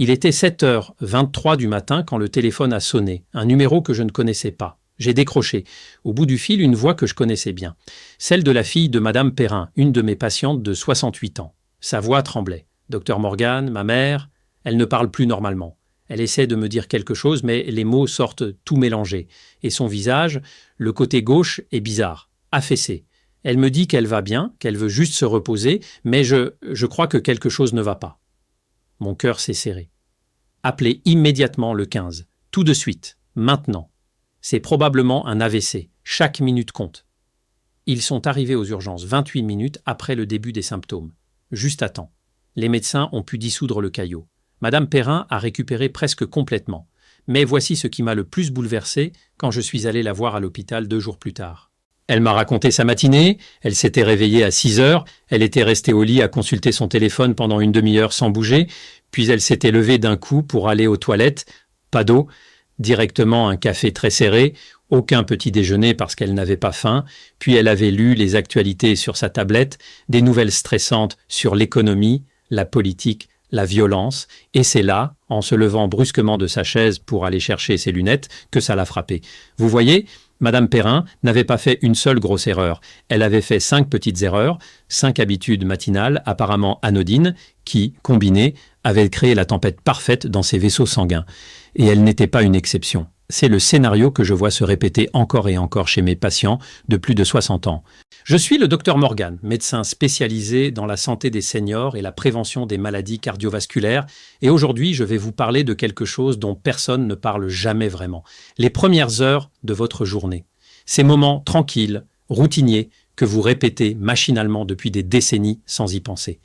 Il était 7h23 du matin quand le téléphone a sonné, un numéro que je ne connaissais pas. J'ai décroché. Au bout du fil, une voix que je connaissais bien. Celle de la fille de Madame Perrin, une de mes patientes de 68 ans. Sa voix tremblait. Docteur Morgan, ma mère, elle ne parle plus normalement. Elle essaie de me dire quelque chose, mais les mots sortent tout mélangés. Et son visage, le côté gauche, est bizarre, affaissé. Elle me dit qu'elle va bien, qu'elle veut juste se reposer, mais je crois que quelque chose ne va pas. Mon cœur s'est serré. Appelez immédiatement le 15. Tout de suite. Maintenant. C'est probablement un AVC. Chaque minute compte. Ils sont arrivés aux urgences 28 minutes après le début des symptômes. Juste à temps. Les médecins ont pu dissoudre le caillot. Madame Perrin a récupéré presque complètement. Mais voici ce qui m'a le plus bouleversé quand je suis allé la voir à l'hôpital 2 jours plus tard. Elle m'a raconté sa matinée, elle s'était réveillée à 6 heures, elle était restée au lit à consulter son téléphone pendant une demi-heure sans bouger, puis elle s'était levée d'un coup pour aller aux toilettes, pas d'eau, directement un café très serré, aucun petit déjeuner parce qu'elle n'avait pas faim, puis elle avait lu les actualités sur sa tablette, des nouvelles stressantes sur l'économie, la politique, la violence, et c'est là, en se levant brusquement de sa chaise pour aller chercher ses lunettes, que ça l'a frappée. Vous voyez, Madame Perrin n'avait pas fait une seule grosse erreur. Elle avait fait 5 petites erreurs, 5 habitudes matinales apparemment anodines, qui, combinées, avaient créé la tempête parfaite dans ses vaisseaux sanguins. Et elle n'était pas une exception. C'est le scénario que je vois se répéter encore et encore chez mes patients de plus de 60 ans. Je suis le docteur Morgan, médecin spécialisé dans la santé des seniors et la prévention des maladies cardiovasculaires, et aujourd'hui je vais vous parler de quelque chose dont personne ne parle jamais vraiment. Les premières heures de votre journée. Ces moments tranquilles, routiniers, que vous répétez machinalement depuis des décennies sans y penser.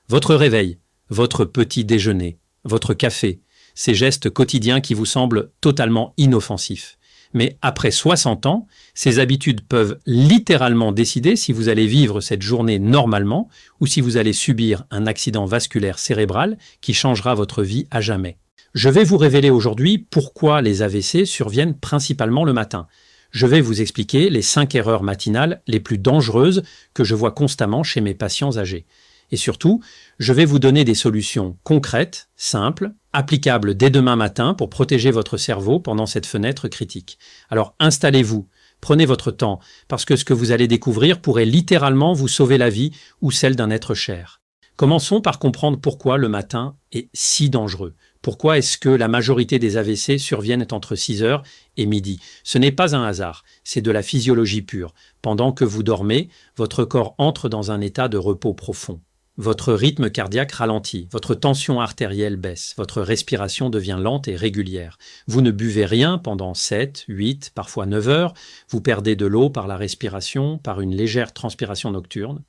Votre réveil, votre petit déjeuner, votre café, ces gestes quotidiens qui vous semblent totalement inoffensifs. Mais après 60 ans, ces habitudes peuvent littéralement décider si vous allez vivre cette journée normalement ou si vous allez subir un accident vasculaire cérébral qui changera votre vie à jamais. Je vais vous révéler aujourd'hui pourquoi les AVC surviennent principalement le matin. Je vais vous expliquer les 5 erreurs matinales les plus dangereuses que je vois constamment chez mes patients âgés. Et surtout, je vais vous donner des solutions concrètes, simples, applicables dès demain matin pour protéger votre cerveau pendant cette fenêtre critique. Alors installez-vous, prenez votre temps, parce que ce que vous allez découvrir pourrait littéralement vous sauver la vie ou celle d'un être cher. Commençons par comprendre pourquoi le matin est si dangereux. Pourquoi est-ce que la majorité des AVC surviennent entre 6 heures et midi? Ce n'est pas un hasard, c'est de la physiologie pure. Pendant que vous dormez, votre corps entre dans un état de repos profond. Votre rythme cardiaque ralentit, votre tension artérielle baisse, votre respiration devient lente et régulière. Vous ne buvez rien pendant 7, 8, parfois 9 heures, vous perdez de l'eau par la respiration, par une légère transpiration nocturne.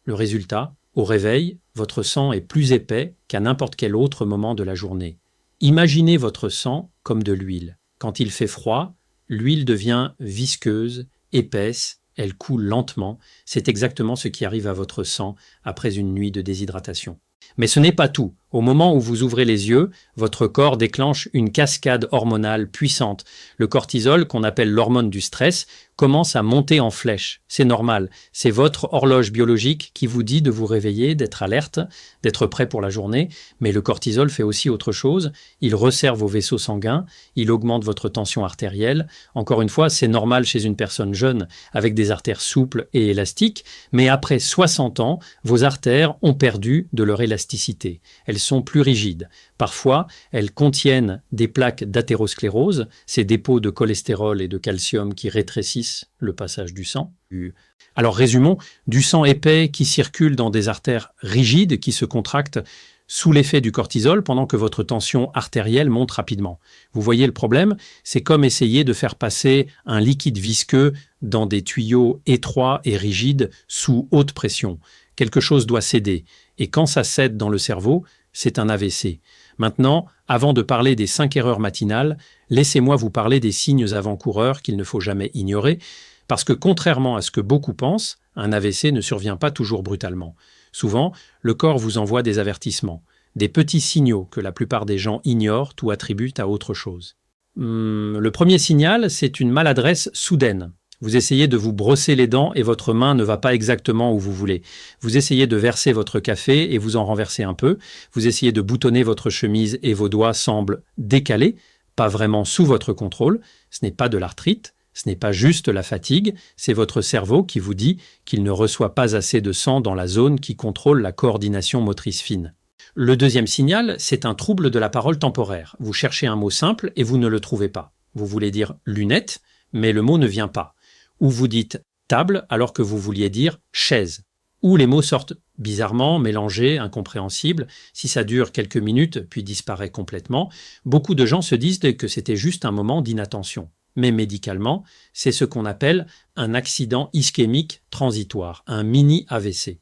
Le résultat, au réveil, votre sang est plus épais qu'à n'importe quel autre moment de la journée. Imaginez votre sang comme de l'huile. Quand il fait froid, l'huile devient visqueuse, épaisse, elle coule lentement, c'est exactement ce qui arrive à votre sang après une nuit de déshydratation. Mais ce n'est pas tout. Au moment où vous ouvrez les yeux, votre corps déclenche une cascade hormonale puissante. Le cortisol, qu'on appelle l'hormone du stress, commence à monter en flèche. C'est normal. C'est votre horloge biologique qui vous dit de vous réveiller, d'être alerte, d'être prêt pour la journée. Mais le cortisol fait aussi autre chose. Il resserre vos vaisseaux sanguins, il augmente votre tension artérielle. Encore une fois, c'est normal chez une personne jeune, avec des artères souples et élastiques. Mais après 60 ans, vos artères ont perdu de leur élasticité. Elles sont plus rigides. Parfois, elles contiennent des plaques d'athérosclérose, ces dépôts de cholestérol et de calcium qui rétrécissent le passage du sang. Alors résumons, du sang épais qui circule dans des artères rigides qui se contractent sous l'effet du cortisol pendant que votre tension artérielle monte rapidement. Vous voyez le problème? C'est comme essayer de faire passer un liquide visqueux dans des tuyaux étroits et rigides sous haute pression. Quelque chose doit céder. Et quand ça cède dans le cerveau, c'est un AVC. Maintenant, avant de parler des 5 erreurs matinales, laissez-moi vous parler des signes avant-coureurs qu'il ne faut jamais ignorer, parce que contrairement à ce que beaucoup pensent, un AVC ne survient pas toujours brutalement. Souvent, le corps vous envoie des avertissements, des petits signaux que la plupart des gens ignorent ou attribuent à autre chose. Le premier signal, c'est une maladresse soudaine. Vous essayez de vous brosser les dents et votre main ne va pas exactement où vous voulez. Vous essayez de verser votre café et vous en renversez un peu. Vous essayez de boutonner votre chemise et vos doigts semblent décalés, pas vraiment sous votre contrôle. Ce n'est pas de l'arthrite, ce n'est pas juste la fatigue, c'est votre cerveau qui vous dit qu'il ne reçoit pas assez de sang dans la zone qui contrôle la coordination motrice fine. Le deuxième signal, c'est un trouble de la parole temporaire. Vous cherchez un mot simple et vous ne le trouvez pas. Vous voulez dire lunettes, mais le mot ne vient pas. Ou vous dites table alors que vous vouliez dire chaise. Ou les mots sortent bizarrement, mélangés, incompréhensibles. Si ça dure quelques minutes puis disparaît complètement, beaucoup de gens se disent que c'était juste un moment d'inattention. Mais médicalement, c'est ce qu'on appelle un accident ischémique transitoire, un mini AVC.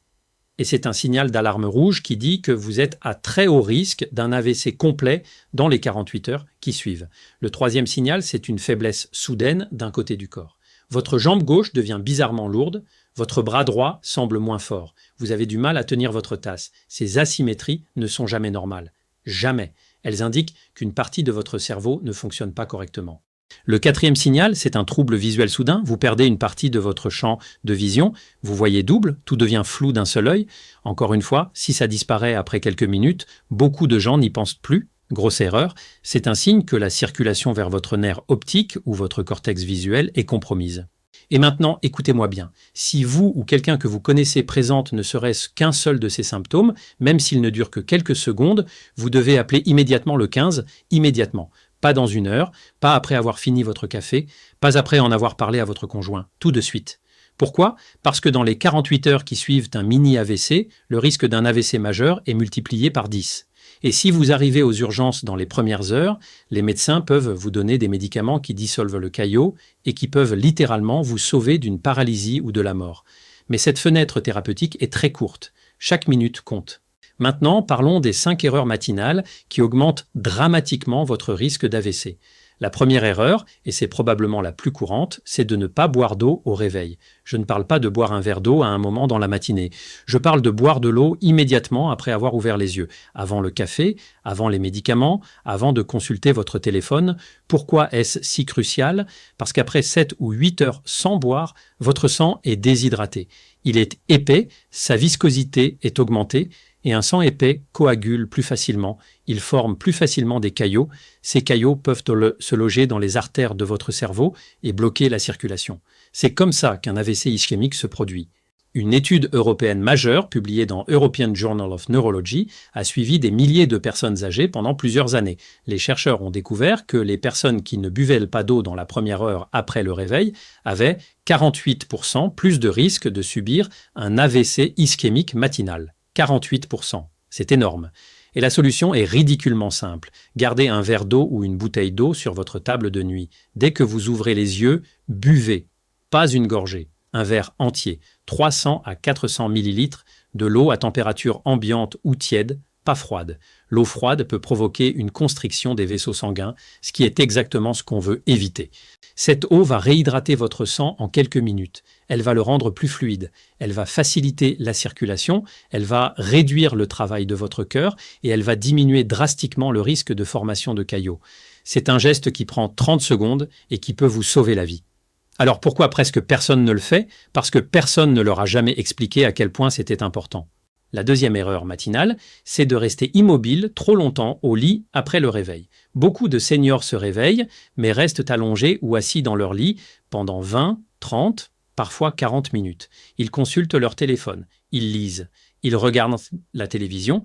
Et c'est un signal d'alarme rouge qui dit que vous êtes à très haut risque d'un AVC complet dans les 48 heures qui suivent. Le troisième signal, c'est une faiblesse soudaine d'un côté du corps. Votre jambe gauche devient bizarrement lourde, votre bras droit semble moins fort. Vous avez du mal à tenir votre tasse. Ces asymétries ne sont jamais normales. Jamais. Elles indiquent qu'une partie de votre cerveau ne fonctionne pas correctement. Le quatrième signal, c'est un trouble visuel soudain. Vous perdez une partie de votre champ de vision. Vous voyez double, tout devient flou d'un seul œil. Encore une fois, si ça disparaît après quelques minutes, beaucoup de gens n'y pensent plus. Grosse erreur, c'est un signe que la circulation vers votre nerf optique ou votre cortex visuel est compromise. Et maintenant, écoutez-moi bien. Si vous ou quelqu'un que vous connaissez présente ne serait-ce qu'un seul de ces symptômes, même s'il ne dure que quelques secondes, vous devez appeler immédiatement le 15, immédiatement. Pas dans une heure, pas après avoir fini votre café, pas après en avoir parlé à votre conjoint, tout de suite. Pourquoi ? Parce que dans les 48 heures qui suivent un mini AVC, le risque d'un AVC majeur est multiplié par 10. Et si vous arrivez aux urgences dans les premières heures, les médecins peuvent vous donner des médicaments qui dissolvent le caillot et qui peuvent littéralement vous sauver d'une paralysie ou de la mort. Mais cette fenêtre thérapeutique est très courte. Chaque minute compte. Maintenant, parlons des 5 erreurs matinales qui augmentent dramatiquement votre risque d'AVC. La première erreur, et c'est probablement la plus courante, c'est de ne pas boire d'eau au réveil. Je ne parle pas de boire un verre d'eau à un moment dans la matinée. Je parle de boire de l'eau immédiatement après avoir ouvert les yeux, avant le café, avant les médicaments, avant de consulter votre téléphone. Pourquoi est-ce si crucial ? Parce qu'après 7 ou 8 heures sans boire, votre sang est déshydraté. Il est épais, sa viscosité est augmentée, et un sang épais coagule plus facilement, il forme plus facilement des caillots. Ces caillots peuvent se loger dans les artères de votre cerveau et bloquer la circulation. C'est comme ça qu'un AVC ischémique se produit. Une étude européenne majeure, publiée dans European Journal of Neurology, a suivi des milliers de personnes âgées pendant plusieurs années. Les chercheurs ont découvert que les personnes qui ne buvaient pas d'eau dans la première heure après le réveil avaient 48% plus de risque de subir un AVC ischémique matinal. 48%. C'est énorme. Et la solution est ridiculement simple. Gardez un verre d'eau ou une bouteille d'eau sur votre table de nuit. Dès que vous ouvrez les yeux, buvez. Pas une gorgée. Un verre entier. 300 à 400 millilitres de l'eau à température ambiante ou tiède, pas froide. L'eau froide peut provoquer une constriction des vaisseaux sanguins, ce qui est exactement ce qu'on veut éviter. Cette eau va réhydrater votre sang en quelques minutes. Elle va le rendre plus fluide. Elle va faciliter la circulation. Elle va réduire le travail de votre cœur et elle va diminuer drastiquement le risque de formation de caillots. C'est un geste qui prend 30 secondes et qui peut vous sauver la vie. Alors pourquoi presque personne ne le fait ? Parce que personne ne leur a jamais expliqué à quel point c'était important. La deuxième erreur matinale, c'est de rester immobile trop longtemps au lit après le réveil. Beaucoup de seniors se réveillent, mais restent allongés ou assis dans leur lit pendant 20, 30, parfois 40 minutes. Ils consultent leur téléphone, ils lisent, ils regardent la télévision,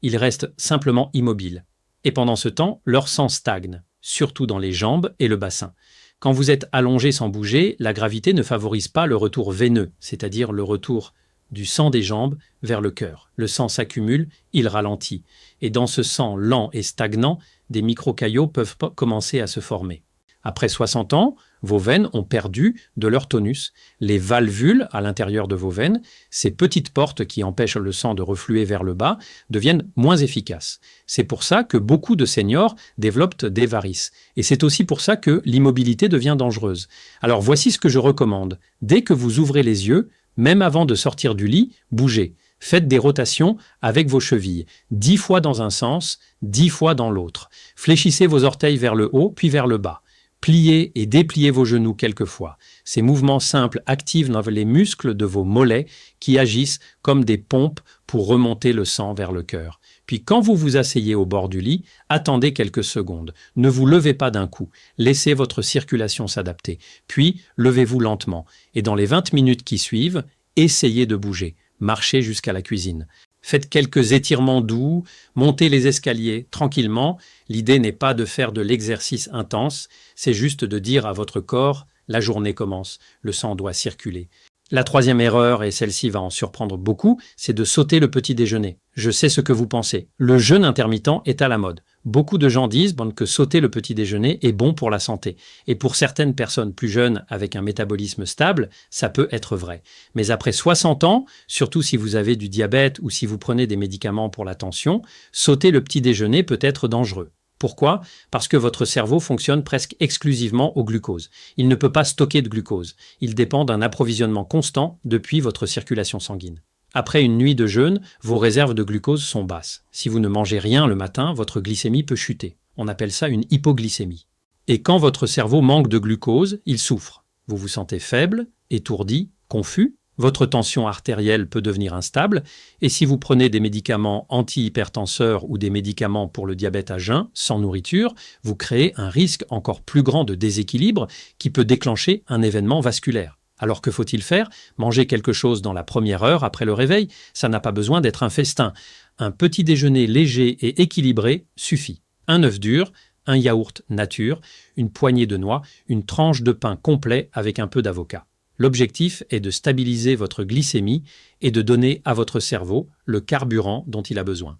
ils restent simplement immobiles. Et pendant ce temps, leur sang stagne, surtout dans les jambes et le bassin. Quand vous êtes allongé sans bouger, la gravité ne favorise pas le retour veineux, c'est-à-dire le retour du sang des jambes vers le cœur. Le sang s'accumule, il ralentit. Et dans ce sang lent et stagnant, des microcaillots peuvent commencer à se former. Après 60 ans, vos veines ont perdu de leur tonus. Les valvules à l'intérieur de vos veines, ces petites portes qui empêchent le sang de refluer vers le bas, deviennent moins efficaces. C'est pour ça que beaucoup de seniors développent des varices. Et c'est aussi pour ça que l'immobilité devient dangereuse. Alors voici ce que je recommande. Dès que vous ouvrez les yeux, même avant de sortir du lit, bougez. Faites des rotations avec vos chevilles. 10 fois dans un sens, 10 fois dans l'autre. Fléchissez vos orteils vers le haut, puis vers le bas. Pliez et dépliez vos genoux quelquefois. Ces mouvements simples activent les muscles de vos mollets qui agissent comme des pompes pour remonter le sang vers le cœur. Puis quand vous vous asseyez au bord du lit, attendez quelques secondes. Ne vous levez pas d'un coup. Laissez votre circulation s'adapter. Puis, levez-vous lentement. Et dans les 20 minutes qui suivent, essayez de bouger. Marchez jusqu'à la cuisine. Faites quelques étirements doux, montez les escaliers tranquillement. L'idée n'est pas de faire de l'exercice intense, c'est juste de dire à votre corps « la journée commence, le sang doit circuler ». La troisième erreur, et celle-ci va en surprendre beaucoup, c'est de sauter le petit déjeuner. Je sais ce que vous pensez. Le jeûne intermittent est à la mode. Beaucoup de gens disent que sauter le petit déjeuner est bon pour la santé. Et pour certaines personnes plus jeunes avec un métabolisme stable, ça peut être vrai. Mais après 60 ans, surtout si vous avez du diabète ou si vous prenez des médicaments pour la tension, sauter le petit déjeuner peut être dangereux. Pourquoi? Parce que votre cerveau fonctionne presque exclusivement au glucose. Il ne peut pas stocker de glucose. Il dépend d'un approvisionnement constant depuis votre circulation sanguine. Après une nuit de jeûne, vos réserves de glucose sont basses. Si vous ne mangez rien le matin, votre glycémie peut chuter. On appelle ça une hypoglycémie. Et quand votre cerveau manque de glucose, il souffre. Vous vous sentez faible, étourdi, confus. Votre tension artérielle peut devenir instable et si vous prenez des médicaments antihypertenseurs ou des médicaments pour le diabète à jeun, sans nourriture, vous créez un risque encore plus grand de déséquilibre qui peut déclencher un événement vasculaire. Alors que faut-il faire? Manger quelque chose dans la première heure après le réveil, ça n'a pas besoin d'être un festin. Un petit déjeuner léger et équilibré suffit. Un œuf dur, un yaourt nature, une poignée de noix, une tranche de pain complet avec un peu d'avocat. L'objectif est de stabiliser votre glycémie et de donner à votre cerveau le carburant dont il a besoin.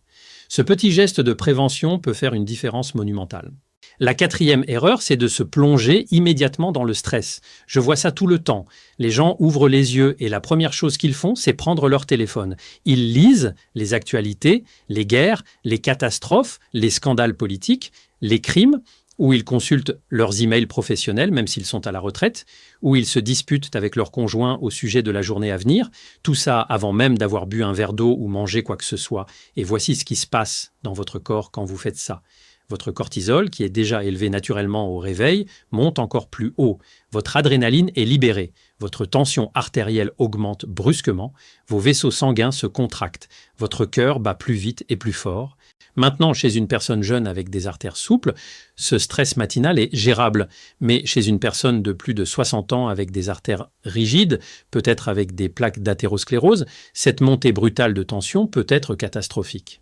Ce petit geste de prévention peut faire une différence monumentale. La quatrième erreur, c'est de se plonger immédiatement dans le stress. Je vois ça tout le temps. Les gens ouvrent les yeux et la première chose qu'ils font, c'est prendre leur téléphone. Ils lisent les actualités, les guerres, les catastrophes, les scandales politiques, les crimes, où ils consultent leurs emails professionnels, même s'ils sont à la retraite, où ils se disputent avec leur conjoint au sujet de la journée à venir, tout ça avant même d'avoir bu un verre d'eau ou mangé quoi que ce soit. Et voici ce qui se passe dans votre corps quand vous faites ça. Votre cortisol, qui est déjà élevé naturellement au réveil, monte encore plus haut. Votre adrénaline est libérée. Votre tension artérielle augmente brusquement. Vos vaisseaux sanguins se contractent. Votre cœur bat plus vite et plus fort. Maintenant, chez une personne jeune avec des artères souples, ce stress matinal est gérable. Mais chez une personne de plus de 60 ans avec des artères rigides, peut-être avec des plaques d'athérosclérose, cette montée brutale de tension peut être catastrophique.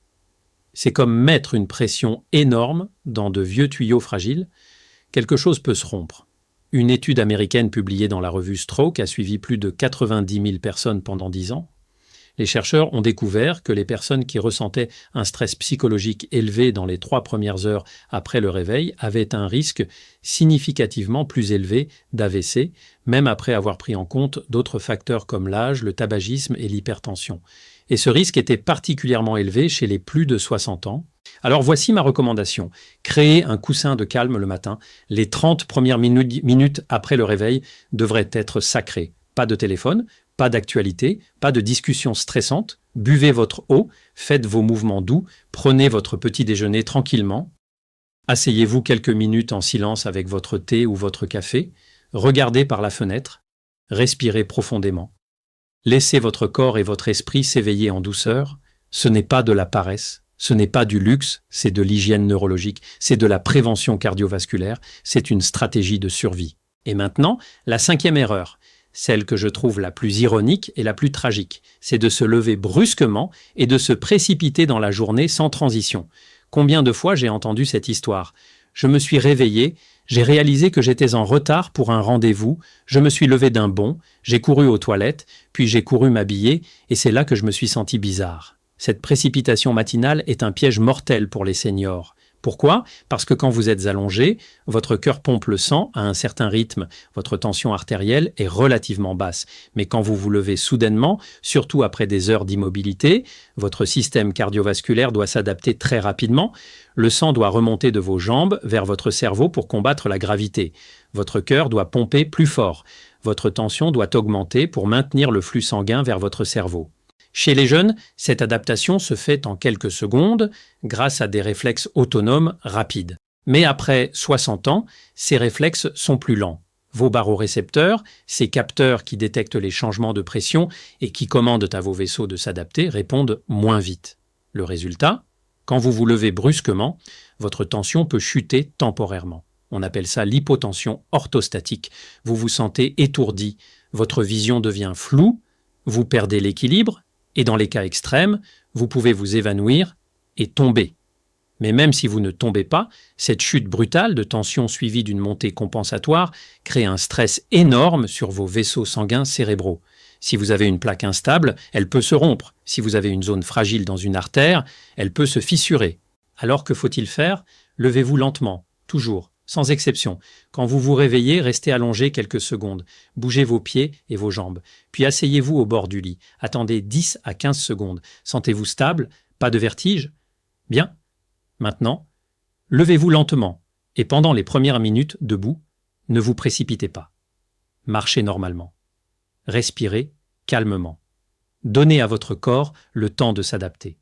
C'est comme mettre une pression énorme dans de vieux tuyaux fragiles. Quelque chose peut se rompre. Une étude américaine publiée dans la revue Stroke a suivi plus de 90 000 personnes pendant 10 ans. Les chercheurs ont découvert que les personnes qui ressentaient un stress psychologique élevé dans les 3 premières heures après le réveil avaient un risque significativement plus élevé d'AVC, même après avoir pris en compte d'autres facteurs comme l'âge, le tabagisme et l'hypertension. Et ce risque était particulièrement élevé chez les plus de 60 ans. Alors voici ma recommandation. Créez un coussin de calme le matin. Les 30 premières minutes après le réveil devraient être sacrées. Pas de téléphone, pas d'actualité, pas de discussion stressante. Buvez votre eau, faites vos mouvements doux, prenez votre petit déjeuner tranquillement. Asseyez-vous quelques minutes en silence avec votre thé ou votre café. Regardez par la fenêtre. Respirez profondément. Laissez votre corps et votre esprit s'éveiller en douceur. Ce n'est pas de la paresse, ce n'est pas du luxe, c'est de l'hygiène neurologique, c'est de la prévention cardiovasculaire, c'est une stratégie de survie. Et maintenant, la 5e erreur, celle que je trouve la plus ironique et la plus tragique, c'est de se lever brusquement et de se précipiter dans la journée sans transition. Combien de fois j'ai entendu cette histoire? Je me suis réveillé, j'ai réalisé que j'étais en retard pour un rendez-vous, je me suis levé d'un bond, j'ai couru aux toilettes, puis j'ai couru m'habiller, et c'est là que je me suis senti bizarre. Cette précipitation matinale est un piège mortel pour les seniors. Pourquoi? Parce que quand vous êtes allongé, votre cœur pompe le sang à un certain rythme, votre tension artérielle est relativement basse. Mais quand vous vous levez soudainement, surtout après des heures d'immobilité, votre système cardiovasculaire doit s'adapter très rapidement. Le sang doit remonter de vos jambes vers votre cerveau pour combattre la gravité. Votre cœur doit pomper plus fort. Votre tension doit augmenter pour maintenir le flux sanguin vers votre cerveau. Chez les jeunes, cette adaptation se fait en quelques secondes grâce à des réflexes autonomes rapides. Mais après 60 ans, ces réflexes sont plus lents. Vos barorécepteurs, ces capteurs qui détectent les changements de pression et qui commandent à vos vaisseaux de s'adapter, répondent moins vite. Le résultat, quand vous vous levez brusquement, votre tension peut chuter temporairement. On appelle ça l'hypotension orthostatique. Vous vous sentez étourdi, votre vision devient floue, vous perdez l'équilibre et dans les cas extrêmes, vous pouvez vous évanouir et tomber. Mais même si vous ne tombez pas, cette chute brutale de tension suivie d'une montée compensatoire crée un stress énorme sur vos vaisseaux sanguins cérébraux. Si vous avez une plaque instable, elle peut se rompre. Si vous avez une zone fragile dans une artère, elle peut se fissurer. Alors que faut-il faire? Levez-vous lentement, toujours, sans exception. Quand vous vous réveillez, restez allongé quelques secondes. Bougez vos pieds et vos jambes. Puis asseyez-vous au bord du lit. Attendez 10 à 15 secondes. Sentez-vous stable? Pas de vertige? Bien. Maintenant, levez-vous lentement et pendant les premières minutes debout, ne vous précipitez pas. Marchez normalement. Respirez calmement. Donnez à votre corps le temps de s'adapter.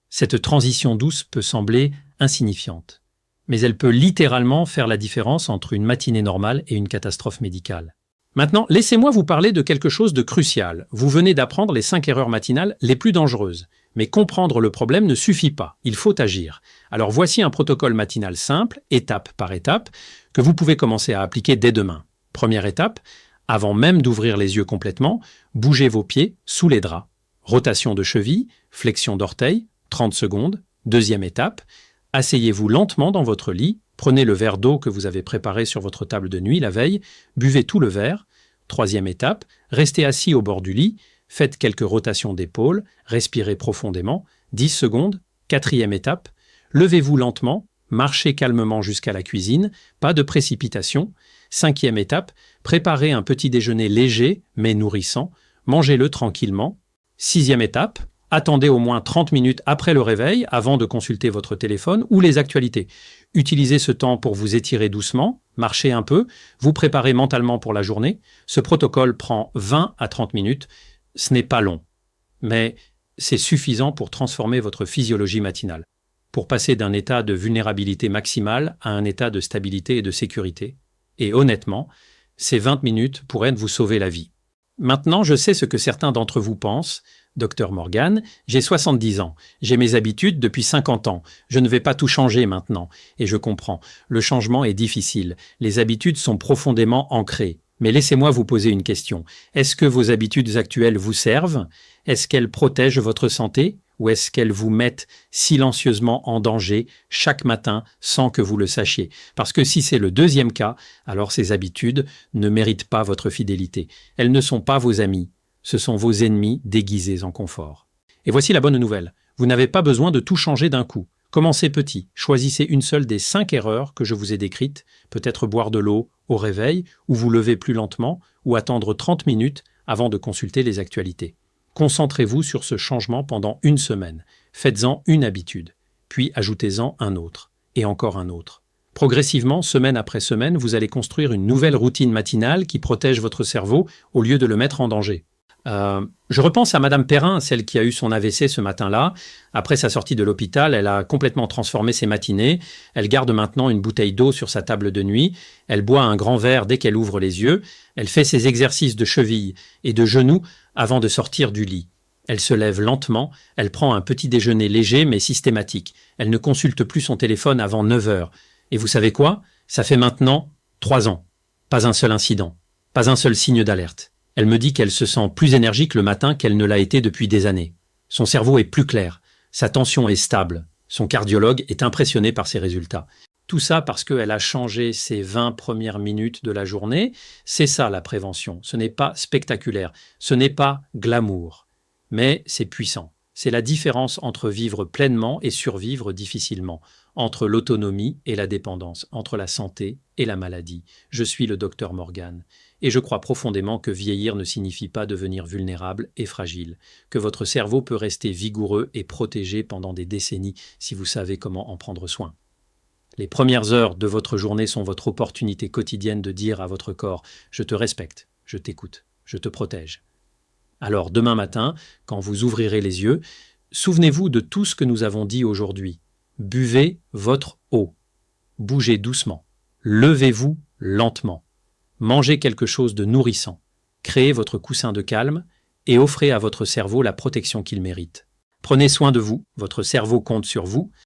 Cette transition douce peut sembler insignifiante, mais elle peut littéralement faire la différence entre une matinée normale et une catastrophe médicale. Maintenant, laissez-moi vous parler de quelque chose de crucial. Vous venez d'apprendre les 5 erreurs matinales les plus dangereuses. Mais comprendre le problème ne suffit pas, il faut agir. Alors voici un protocole matinal simple, étape par étape, que vous pouvez commencer à appliquer dès demain. Première étape, avant même d'ouvrir les yeux complètement, bougez vos pieds sous les draps. Rotation de cheville, flexion d'orteil, 30 secondes. Deuxième étape, asseyez-vous lentement dans votre lit, prenez le verre d'eau que vous avez préparé sur votre table de nuit la veille, buvez tout le verre. Troisième étape, restez assis au bord du lit, faites quelques rotations d'épaules, respirez profondément, 10 secondes. Quatrième étape, levez-vous lentement, marchez calmement jusqu'à la cuisine, pas de précipitation. Cinquième étape, préparez un petit déjeuner léger mais nourrissant, mangez-le tranquillement. Sixième étape, attendez au moins 30 minutes après le réveil avant de consulter votre téléphone ou les actualités. Utilisez ce temps pour vous étirer doucement, marchez un peu, vous préparez mentalement pour la journée. Ce protocole prend 20 à 30 minutes. Ce n'est pas long, mais c'est suffisant pour transformer votre physiologie matinale, pour passer d'un état de vulnérabilité maximale à un état de stabilité et de sécurité. Et honnêtement, ces 20 minutes pourraient vous sauver la vie. Maintenant, je sais ce que certains d'entre vous pensent. Docteur Morgan, j'ai 70 ans, j'ai mes habitudes depuis 50 ans, je ne vais pas tout changer maintenant. Et je comprends, le changement est difficile, les habitudes sont profondément ancrées. Mais laissez-moi vous poser une question. Est-ce que vos habitudes actuelles vous servent? Est-ce qu'elles protègent votre santé? Ou est-ce qu'elles vous mettent silencieusement en danger chaque matin sans que vous le sachiez? Parce que si c'est le deuxième cas, alors ces habitudes ne méritent pas votre fidélité. Elles ne sont pas vos amis. Ce sont vos ennemis déguisés en confort. Et voici la bonne nouvelle. Vous n'avez pas besoin de tout changer d'un coup. Commencez petit. Choisissez une seule des 5 erreurs que je vous ai décrites. Peut-être boire de l'eau au réveil, ou vous lever plus lentement, ou attendre 30 minutes avant de consulter les actualités. Concentrez-vous sur ce changement pendant une semaine. Faites-en une habitude. Puis ajoutez-en un autre. Et encore un autre. Progressivement, semaine après semaine, vous allez construire une nouvelle routine matinale qui protège votre cerveau au lieu de le mettre en danger. Je repense à Madame Perrin, celle qui a eu son AVC ce matin-là. Après sa sortie de l'hôpital, elle a complètement transformé ses matinées. Elle garde maintenant une bouteille d'eau sur sa table de nuit. Elle boit un grand verre dès qu'elle ouvre les yeux. Elle fait ses exercices de cheville et de genoux avant de sortir du lit. Elle se lève lentement. Elle prend un petit déjeuner léger mais systématique. Elle ne consulte plus son téléphone avant 9 heures. Et vous savez quoi? Ça fait maintenant 3 ans. Pas un seul incident. Pas un seul signe d'alerte. Elle me dit qu'elle se sent plus énergique le matin qu'elle ne l'a été depuis des années. Son cerveau est plus clair, sa tension est stable, son cardiologue est impressionné par ses résultats. Tout ça parce qu'elle a changé ses 20 premières minutes de la journée. C'est ça la prévention. Ce n'est pas spectaculaire, ce n'est pas glamour, mais c'est puissant. C'est la différence entre vivre pleinement et survivre difficilement, entre l'autonomie et la dépendance, entre la santé et la maladie. Je suis le docteur Morgan. Et je crois profondément que vieillir ne signifie pas devenir vulnérable et fragile, que votre cerveau peut rester vigoureux et protégé pendant des décennies si vous savez comment en prendre soin. Les premières heures de votre journée sont votre opportunité quotidienne de dire à votre corps « Je te respecte, je t'écoute, je te protège ». Alors demain matin, quand vous ouvrirez les yeux, souvenez-vous de tout ce que nous avons dit aujourd'hui. Buvez votre eau. Bougez doucement. Levez-vous lentement. Mangez quelque chose de nourrissant. Créez votre coussin de calme et offrez à votre cerveau la protection qu'il mérite. Prenez soin de vous, votre cerveau compte sur vous,